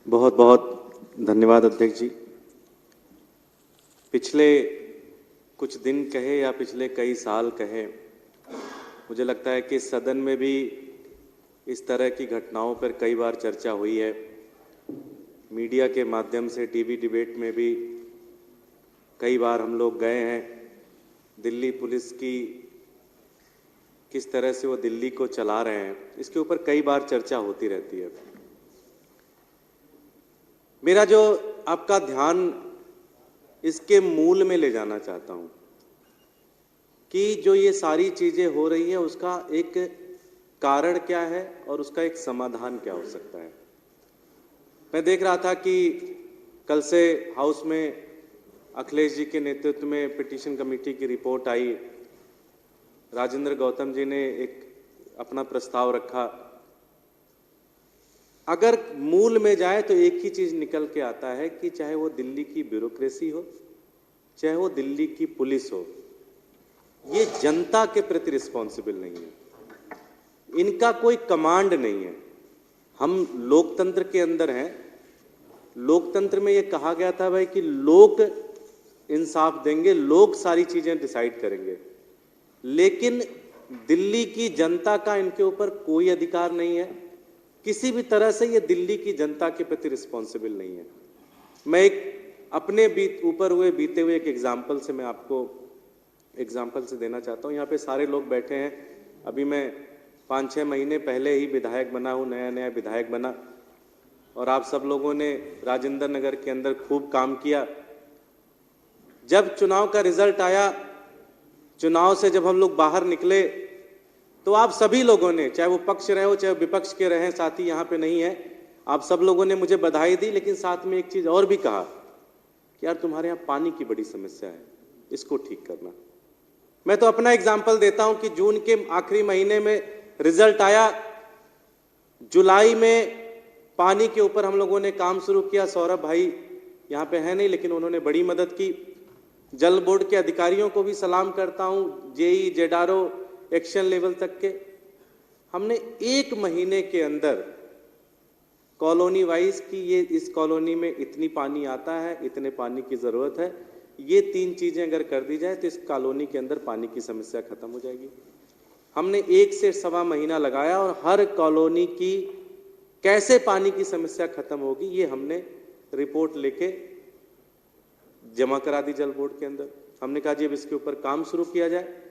बहुत बहुत धन्यवाद अध्यक्ष जी। पिछले कुछ दिन कहे या पिछले कई साल कहे, मुझे लगता है कि सदन में भी इस तरह की घटनाओं पर कई बार चर्चा हुई है। मीडिया के माध्यम से टीवी डिबेट में भी कई बार हम लोग गए हैं। दिल्ली पुलिस की किस तरह से वो दिल्ली को चला रहे हैं, इसके ऊपर कई बार चर्चा होती रहती है। मेरा जो आपका ध्यान इसके मूल में ले जाना चाहता हूं कि जो ये सारी चीजें हो रही हैं उसका एक कारण क्या है और उसका एक समाधान क्या हो सकता है। मैं देख रहा था कि कल से हाउस में अखिलेश जी के नेतृत्व में पिटीशन कमेटी की रिपोर्ट आई। राजेंद्र गौतम जी ने एक अपना प्रस्ताव रखा। अगर मूल में जाए तो एक ही चीज निकल के आता है कि चाहे वो दिल्ली की ब्यूरोक्रेसी हो, चाहे वो दिल्ली की पुलिस हो, ये जनता के प्रति रिस्पॉन्सिबल नहीं है। इनका कोई कमांड नहीं है। हम लोकतंत्र के अंदर हैं। लोकतंत्र में ये कहा गया था भाई कि लोग इंसाफ देंगे, लोग सारी चीजें डिसाइड करेंगे, लेकिन दिल्ली की जनता का इनके ऊपर कोई अधिकार नहीं है। किसी भी तरह से ये दिल्ली की जनता के प्रति रिस्पॉन्सिबल नहीं है। मैं एक अपने ऊपर बीते हुए एक एग्जाम्पल से मैं आपको एग्जाम्पल से देना चाहता हूँ। यहाँ पे सारे लोग बैठे हैं। अभी मैं 5-6 महीने पहले ही विधायक बना हूँ, नया नया विधायक बना, और आप सब लोगों ने राजेंद्र नगर के अंदर खूब काम किया। जब चुनाव का रिजल्ट आया, चुनाव से जब हम लोग बाहर निकले, तो आप सभी लोगों ने, चाहे वो पक्ष रहे हो चाहे विपक्ष के रहे, साथी यहाँ पे नहीं है, आप सब लोगों ने मुझे बधाई दी, लेकिन साथ में एक चीज और भी कहा कि यार तुम्हारे यहाँ पानी की बड़ी समस्या है, इसको ठीक करना। मैं तो अपना एग्जाम्पल देता हूं कि जून के आखिरी महीने में रिजल्ट आया, जुलाई में पानी के ऊपर हम लोगों ने काम शुरू किया। सौरभ भाई यहाँ पे है नहीं, लेकिन उन्होंने बड़ी मदद की। जल बोर्ड के अधिकारियों को भी सलाम करता हूं, जेई जेडारो एक्शन लेवल तक के। हमने 1 महीने के अंदर कॉलोनी वाइज की ये इस कॉलोनी में इतनी पानी आता है, इतने पानी की जरूरत है, ये 3 चीजें अगर कर दी जाए तो इस कॉलोनी के अंदर पानी की समस्या खत्म हो जाएगी। हमने 1 से सवा महीना लगाया और हर कॉलोनी की कैसे पानी की समस्या खत्म होगी ये हमने रिपोर्ट लेके जमा करा दी जल बोर्ड के अंदर। हमने कहा जी अब इसके ऊपर काम शुरू किया जाए।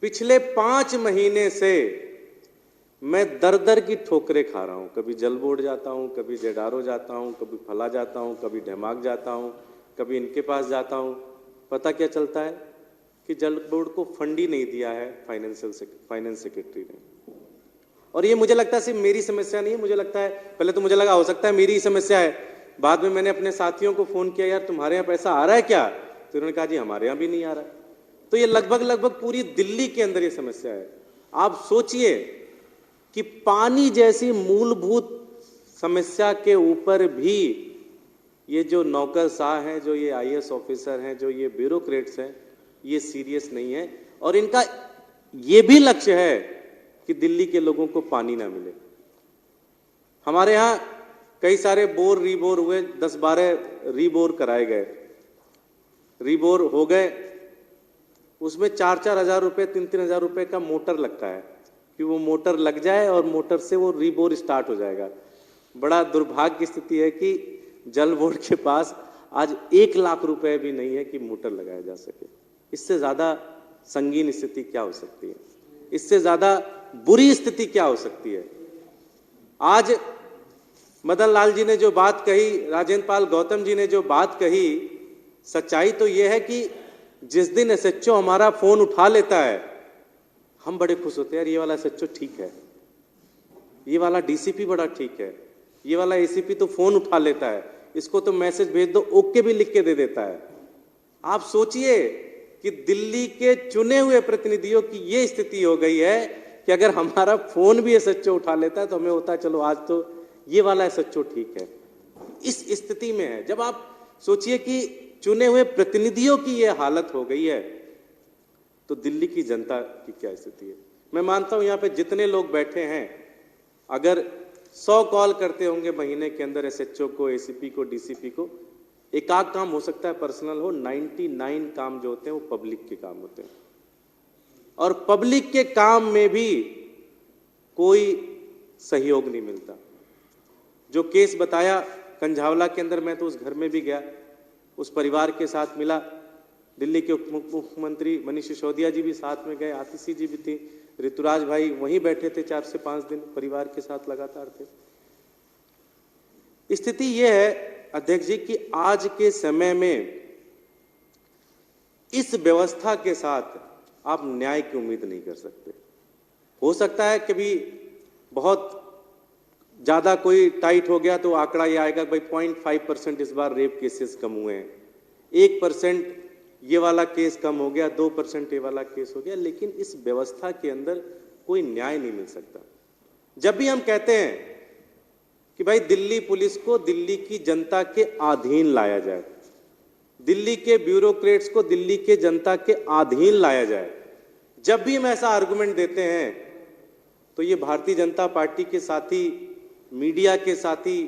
पिछले 5 महीने से मैं दर दर की ठोकरें खा रहा हूं। कभी जल बोर्ड जाता हूं, कभी जेडारो जाता हूं, कभी फला जाता हूं, कभी ढमाक जाता हूं, कभी इनके पास जाता हूं। पता क्या चलता है कि जल बोर्ड को फंड ही नहीं दिया है फाइनेंस सेक्रेटरी ने। और ये मुझे लगता है सिर्फ मेरी समस्या नहीं है। मुझे लगता है, पहले तो मुझे लगा हो सकता है मेरी ही समस्या है, बाद में मैंने अपने साथियों को फोन किया, यार तुम्हारे यहाँ पैसा आ रहा है क्या? तो उन्होंने कहा जी हमारे यहाँ भी नहीं आ रहा। तो ये लगभग पूरी दिल्ली के अंदर ये समस्या है। आप सोचिए कि पानी जैसी मूलभूत समस्या के ऊपर भी ये जो नौकरशाह हैं, जो ये आईएएस ऑफिसर हैं, जो ये ब्यूरोक्रेट्स हैं, ये सीरियस नहीं है। और इनका ये भी लक्ष्य है कि दिल्ली के लोगों को पानी ना मिले। हमारे यहाँ कई सारे बोर रीबोर हुए, 10-12 रीबोर कराए गए, रीबोर हो गए। उसमें 4-4 हज़ार रुपये, 3-3 हज़ार रुपये का मोटर लगता है कि वो मोटर लग जाए और मोटर से वो रीबोर स्टार्ट हो जाएगा। बड़ा दुर्भाग्य की स्थिति है कि जल बोर्ड के पास आज 1 लाख रुपए भी नहीं है कि मोटर लगाया जा सके। इससे ज्यादा संगीन स्थिति क्या हो सकती है? इससे ज्यादा बुरी स्थिति क्या हो सकती है? आज मदन लाल जी ने जो बात कही, राजेंद्र पाल गौतम जी ने जो बात कही, सच्चाई तो यह है कि जिस दिन एसएचओ हमारा फोन उठा लेता है, हम बड़े खुश होते हैं, यार ये वाला एसएचओ ठीक है, ये वाला डीसीपी बड़ा ठीक है, ये वाला एसीपी तो फोन उठा लेता है, इसको तो मैसेज भेज दो, ओके भी लिख के दे देता है। आप सोचिए कि दिल्ली के चुने हुए प्रतिनिधियों की ये स्थिति हो गई है कि अगर हमारा फोन भी एसएचओ उठा लेता है तो हमें होता है चलो आज तो ये वाला एसएचओ ठीक है। इस स्थिति में है। जब आप सोचिए कि चुने हुए प्रतिनिधियों की ये हालत हो गई है, तो दिल्ली की जनता की क्या स्थिति है। मैं मानता हूं यहां पे जितने लोग बैठे हैं, अगर 100 कॉल करते होंगे महीने के अंदर एसएचओ को, एसीपी को, डीसीपी को। एक आध काम हो सकता है पर्सनल हो, 99 काम जो होते हैं वो पब्लिक के काम होते हैं। और पब्लिक के काम में भी कोई सहयोग नहीं मिलता। जो केस बताया कंझावला के अंदर, मैं तो उस घर में भी गया, उस परिवार के साथ मिला। दिल्ली के उप मुख्यमंत्री मनीष सिसोदिया जी भी साथ में गए, आतिशी जी भी थी, ऋतुराज भाई वहीं बैठे थे 4 से 5 दिन परिवार के साथ लगातार थे। स्थिति यह है अध्यक्ष जी कि आज के समय में इस व्यवस्था के साथ आप न्याय की उम्मीद नहीं कर सकते। हो सकता है कभी बहुत ज्यादा कोई टाइट हो गया तो आंकड़ा ये आएगा भाई 0.5% इस बार रेप केसेस कम हुए हैं, 1% ये वाला केस कम हो गया, 2% ये वाला केस हो गया, लेकिन इस व्यवस्था के अंदर कोई न्याय नहीं मिल सकता। जब भी हम कहते हैं कि भाई दिल्ली पुलिस को दिल्ली की जनता के अधीन लाया जाए, दिल्ली के ब्यूरोक्रेट्स को दिल्ली के जनता के अधीन लाया जाए, जब भी हम ऐसा आर्गुमेंट देते हैं तो ये भारतीय जनता पार्टी के साथी, मीडिया के साथी,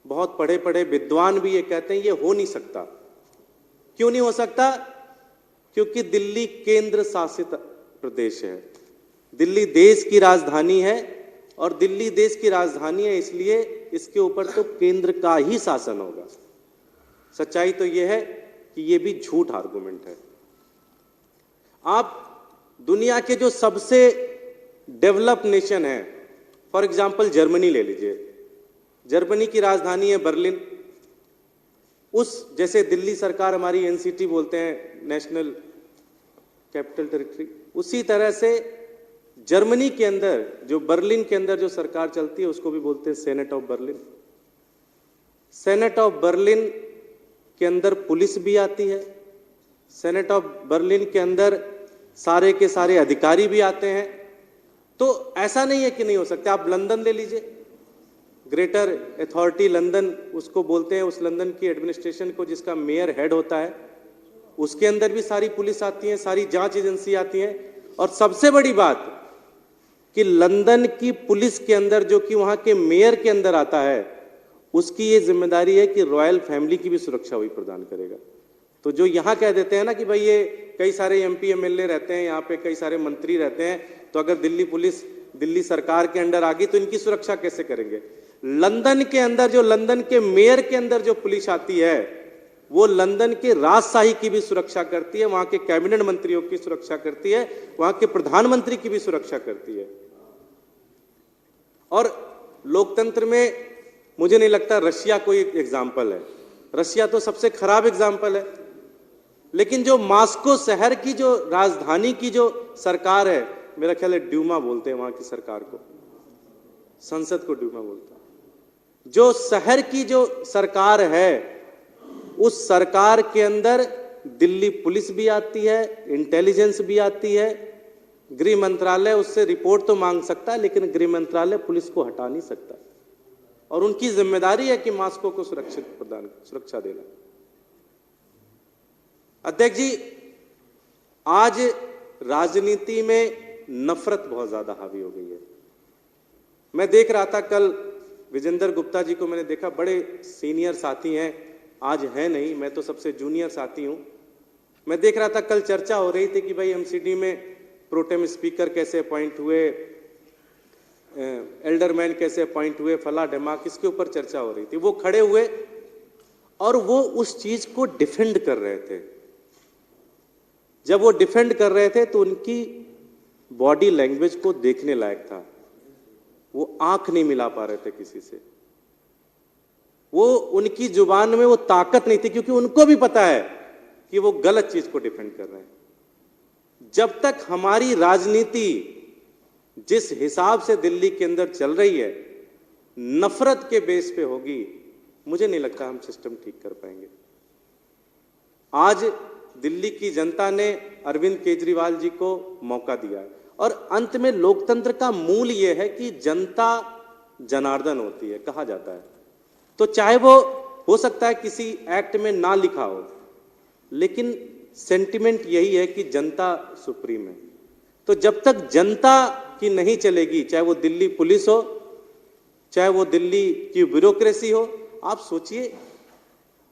बहुत पढ़े पढ़े विद्वान भी ये कहते हैं ये हो नहीं सकता। क्यों नहीं हो सकता? क्योंकि दिल्ली केंद्र शासित प्रदेश है, दिल्ली देश की राजधानी है, और दिल्ली देश की राजधानी है इसलिए इसके ऊपर तो केंद्र का ही शासन होगा। सच्चाई तो यह है कि यह भी झूठ आर्गुमेंट है। आप दुनिया के जो सबसे डेवलप नेशन है, फॉर एग्जांपल जर्मनी ले लीजिए, जर्मनी की राजधानी है बर्लिन। उस जैसे दिल्ली सरकार हमारी एनसीटी बोलते हैं, नेशनल कैपिटल टेरिटरी, उसी तरह से जर्मनी के अंदर जो बर्लिन के अंदर जो सरकार चलती है उसको भी बोलते हैं senate of Berlin. Senate of Berlin के अंदर पुलिस भी आती है, सेनेट ऑफ बर्लिन के अंदर सारे के सारे अधिकारी भी आते हैं। तो ऐसा नहीं है कि नहीं हो सकता। आप लंदन ले लीजिए, ग्रेटर अथॉरिटी लंदन उसको बोलते हैं, उस लंदन की एडमिनिस्ट्रेशन को जिसका मेयर हेड होता है, उसके अंदर भी सारी पुलिस आती है, सारी जांच एजेंसी आती है। और सबसे बड़ी बात कि लंदन की पुलिस के अंदर जो कि वहां के मेयर के अंदर आता है, उसकी ये जिम्मेदारी है कि रॉयल फैमिली की भी सुरक्षा वही प्रदान करेगा। तो जो यहां कह देते हैं ना कि भाई ये कई सारे एमपी एमएलए रहते हैं, यहाँ पे कई सारे मंत्री रहते हैं, तो अगर दिल्ली पुलिस दिल्ली सरकार के अंडर आ गई तो इनकी सुरक्षा कैसे करेंगे? लंदन के अंदर जो लंदन के मेयर के अंदर जो पुलिस आती है वो लंदन के राजशाही की भी सुरक्षा करती है, वहां के कैबिनेट मंत्रियों की सुरक्षा करती है, वहां के प्रधानमंत्री की भी सुरक्षा करती है। और लोकतंत्र में मुझे नहीं लगता रशिया कोई एग्जाम्पल है, रशिया तो सबसे खराब एग्जाम्पल है। लेकिन जो मॉस्को शहर की जो राजधानी की जो सरकार है, मेरा ख्याल है ड्यूमा बोलते हैं वहां की सरकार को, संसद को ड्यूमा बोलते हैं। जो शहर की जो सरकार है उस सरकार के अंदर दिल्ली पुलिस भी आती है, इंटेलिजेंस भी आती है, गृह मंत्रालय उससे रिपोर्ट तो मांग सकता है लेकिन गृह मंत्रालय पुलिस को हटा नहीं सकता, और उनकी जिम्मेदारी है कि मॉस्को को सुरक्षा देना। अध्यक्ष जी, आज राजनीति में नफरत बहुत ज्यादा हावी हो गई है। मैं देख रहा था कल विजेंद्र गुप्ता जी को मैंने देखा, बड़े सीनियर साथी हैं, आज है नहीं, मैं तो सबसे जूनियर साथी हूं। मैं देख रहा था कल चर्चा हो रही थी कि भाई एमसीडी में प्रोटेम स्पीकर कैसे अपॉइंट हुए, एल्डरमैन कैसे अपॉइंट हुए, फला ढमा, किसके ऊपर चर्चा हो रही थी। वो खड़े हुए और वो उस चीज को डिफेंड कर रहे थे। जब वो डिफेंड कर रहे थे तो उनकी बॉडी लैंग्वेज को देखने लायक था, वो आंख नहीं मिला पा रहे थे किसी से, वो उनकी जुबान में वो ताकत नहीं थी, क्योंकि उनको भी पता है कि वो गलत चीज को डिफेंड कर रहे हैं। जब तक हमारी राजनीति जिस हिसाब से दिल्ली के अंदर चल रही है, नफरत के बेस पे होगी, मुझे नहीं लगता हम सिस्टम ठीक कर पाएंगे। आज दिल्ली की जनता ने अरविंद केजरीवाल जी को मौका दिया है, और अंत में लोकतंत्र का मूल यह है कि जनता जनार्दन होती है, कहा जाता है। तो चाहे वो हो सकता है किसी एक्ट में ना लिखा हो, लेकिन सेंटिमेंट यही है कि जनता सुप्रीम है। तो जब तक जनता की नहीं चलेगी, चाहे वो दिल्ली पुलिस हो, चाहे वो दिल्ली की ब्यूरोक्रेसी हो। आप सोचिए,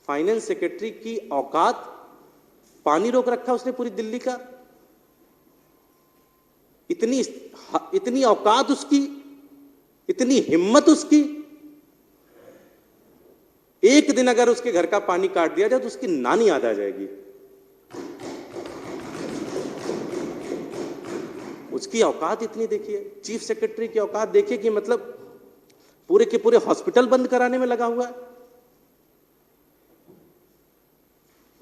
फाइनेंस सेक्रेटरी की औकात, पानी रोक रखा उसने पूरी दिल्ली का। इतनी औकात उसकी, इतनी हिम्मत उसकी। एक दिन अगर उसके घर का पानी काट दिया जाए तो उसकी नानी याद आ जाएगी। उसकी औकात इतनी देखिए, चीफ सेक्रेटरी की औकात देखिए कि मतलब पूरे के पूरे हॉस्पिटल बंद कराने में लगा हुआ है।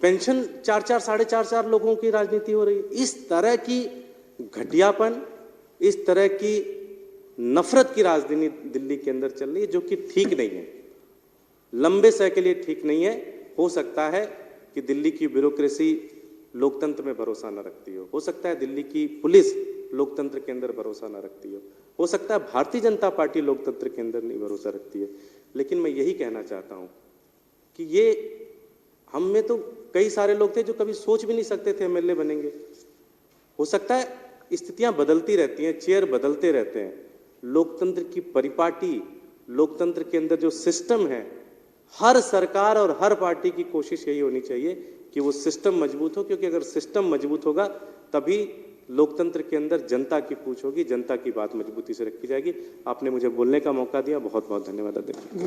पेंशन 4-4, 4.5 लोगों की राजनीति हो रही है। इस तरह की घटियापन, इस तरह की नफरत की राजनीति दिल्ली के अंदर चल रही है, जो कि ठीक नहीं है, लंबे समय के लिए ठीक नहीं है। हो सकता है कि दिल्ली की ब्यूरोक्रेसी लोकतंत्र में भरोसा न रखती हो सकता है दिल्ली की पुलिस लोकतंत्र के अंदर भरोसा न रखती हो सकता है भारतीय जनता पार्टी लोकतंत्र के अंदर नहीं भरोसा रखती है। लेकिन मैं यही कहना चाहता हूं कि ये हम में तो कई सारे लोग थे जो कभी सोच भी नहीं सकते थे एमएलए बनेंगे। हो सकता है स्थितियां बदलती रहती हैं, चेयर बदलते रहते हैं। लोकतंत्र की परिपाटी, लोकतंत्र के अंदर जो सिस्टम है, हर सरकार और हर पार्टी की कोशिश यही होनी चाहिए कि वो सिस्टम मजबूत हो, क्योंकि अगर सिस्टम मजबूत होगा तभी लोकतंत्र के अंदर जनता की पूछ होगी, जनता की बात मजबूती से रखी जाएगी। आपने मुझे बोलने का मौका दिया, बहुत बहुत धन्यवाद अध्यक्ष।